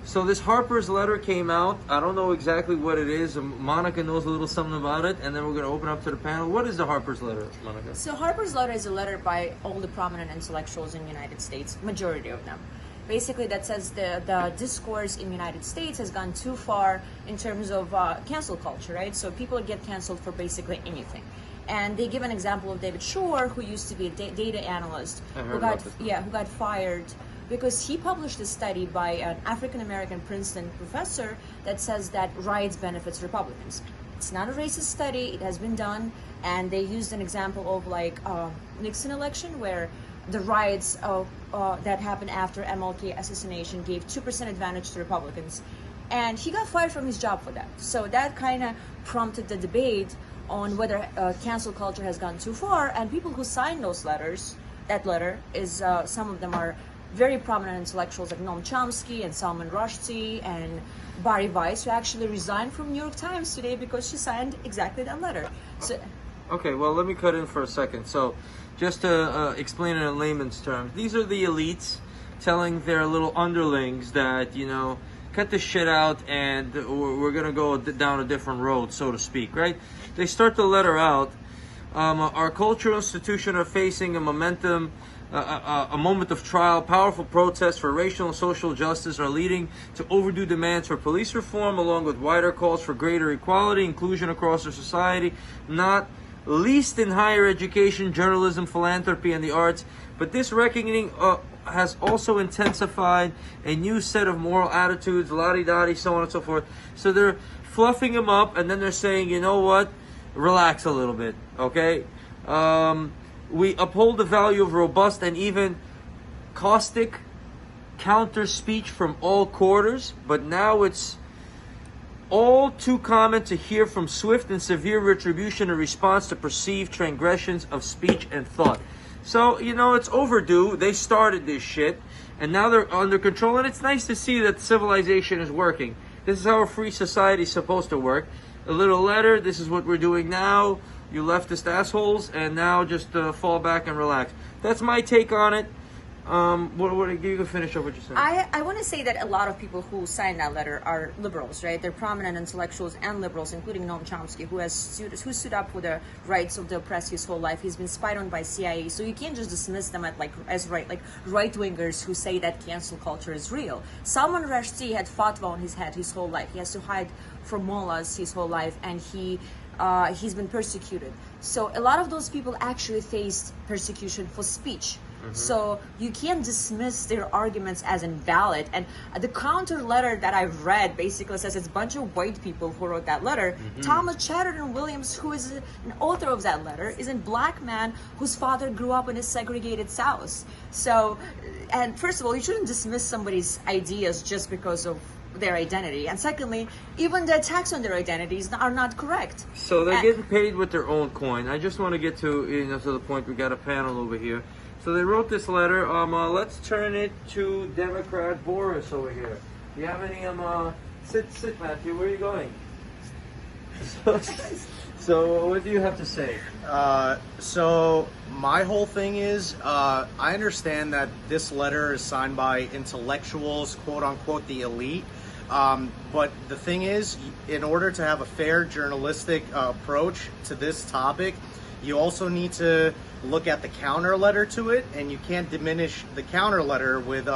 So this Harper's Letter came out. I don't know exactly what it is. Monica knows a little something about it, and then we're going to open up to the panel. What is the Harper's Letter, Monica? So Harper's Letter is a letter by all the prominent intellectuals in the United States, majority of them. Basically, that says the discourse in the United States has gone too far in terms of cancel culture, right? So people get canceled for basically anything. And they give an example of David Shore, who used to be a data analyst, who got fired because he published a study by an African-American Princeton professor that says that riots benefits Republicans. It's not a racist study, it has been done, and they used an example of like Nixon election where the riots that happened after MLK assassination gave 2% advantage to Republicans. And he got fired from his job for that. So that kind of prompted the debate on whether cancel culture has gone too far, and people who signed those letters, that letter is, some of them are very prominent intellectuals like Noam Chomsky and Salman Rushdie and Bari Weiss, who actually resigned from New York Times today because she signed exactly that letter. So, okay, well, let me cut in for a second. So, just to explain it in layman's terms, these are the elites telling their little underlings that, you know, cut this shit out and we're going to go down a different road, so to speak, right? They start the letter out. Our cultural institutions are facing a momentum, a moment of trial. Powerful protests for racial and social justice are leading to overdue demands for police reform, along with wider calls for greater equality, inclusion across our society, not least in higher education, journalism, philanthropy, and the arts. But this reckoning has also intensified a new set of moral attitudes, la-di-da-di, so on and so forth. So they're fluffing them up, and then they're saying, you know what? Relax a little bit, okay? We uphold the value of robust and even caustic counter speech from all quarters, but now it's all too common to hear from swift and severe retribution in response to perceived transgressions of speech and thought. So, you know, it's overdue. They started this shit, and now they're under control, and it's nice to see that civilization is working. This is how a free society is supposed to work. A little letter, this is what we're doing now, you leftist assholes, and now just fall back and relax. That's my take on it. You can finish up what you're saying. I want to say that a lot of people who signed that letter are liberals, right? They're prominent intellectuals and liberals, including Noam Chomsky, who stood up for the rights of the oppressed his whole life. He's been spied on by CIA, so you can't just dismiss them as right-wingers who say that cancel culture is real. Salman Rushdie had fatwa on his head his whole life. He has to hide from mullahs his whole life, and he's been persecuted. So a lot of those people actually faced persecution for speech. So you can't dismiss their arguments as invalid. And the counter letter that I've read basically says it's a bunch of white people who wrote that letter. Thomas Chatterton Williams, who is an author of that letter, is a black man whose father grew up in a segregated South. So, and first of all, you shouldn't dismiss somebody's ideas just because of their identity. And secondly, even the attacks on their identities are not correct. So they're getting paid with their own coin. I just want to get to the point. We got a panel over here. So they wrote this letter. Let's turn it to Democrat Boris over here. Do you have any sit, Matthew. Where are you going? So what do you have to say? So my whole thing is, I understand that this letter is signed by intellectuals, quote unquote, the elite. But the thing is, in order to have a fair journalistic approach to this topic, you also need to look at the counter letter to it, and you can't diminish the counter letter with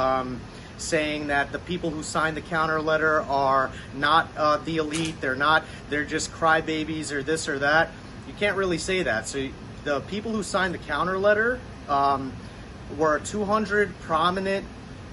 saying that the people who signed the counter letter are not the elite, they're just crybabies or this or that. You can't really say that. So the people who signed the counter letter were 200 prominent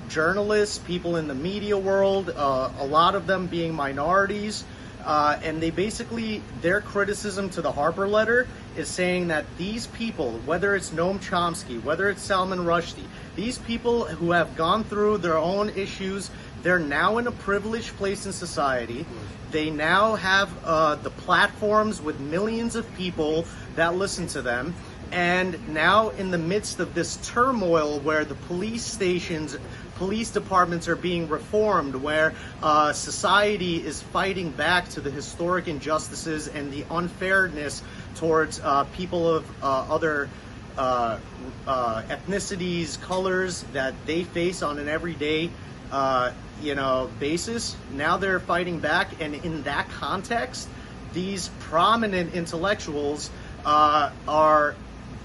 journalists, people in the media world, a lot of them being minorities. And they basically, their criticism to the Harper letter is saying that these people, whether it's Noam Chomsky, whether it's Salman Rushdie, these people who have gone through their own issues, they're now in a privileged place in society. They now have the platforms with millions of people that listen to them. And now in the midst of this turmoil where the police departments are being reformed, where society is fighting back to the historic injustices and the unfairness towards people of other ethnicities, colors that they face on an everyday basis. Now they're fighting back, and in that context, these prominent intellectuals are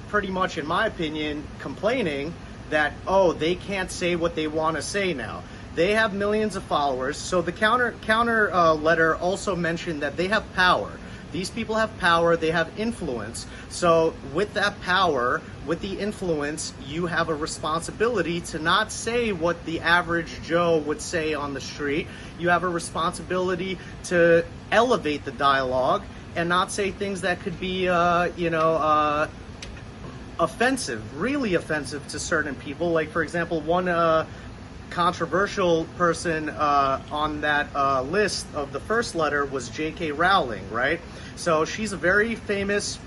pretty much, in my opinion, complaining that, oh, they can't say what they want to say now. They have millions of followers. So the counter letter also mentioned that they have power. These people have power, they have influence. So with that power, with the influence, you have a responsibility to not say what the average Joe would say on the street. You have a responsibility to elevate the dialogue and not say things that could be, offensive, really offensive to certain people. Like, for example, one controversial person on that list of the first letter was J.K. Rowling, right? So she's a very famous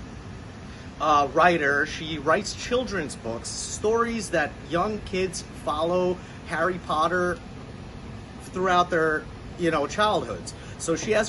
writer. She writes children's books, stories that young kids follow Harry Potter throughout their, childhoods. So she has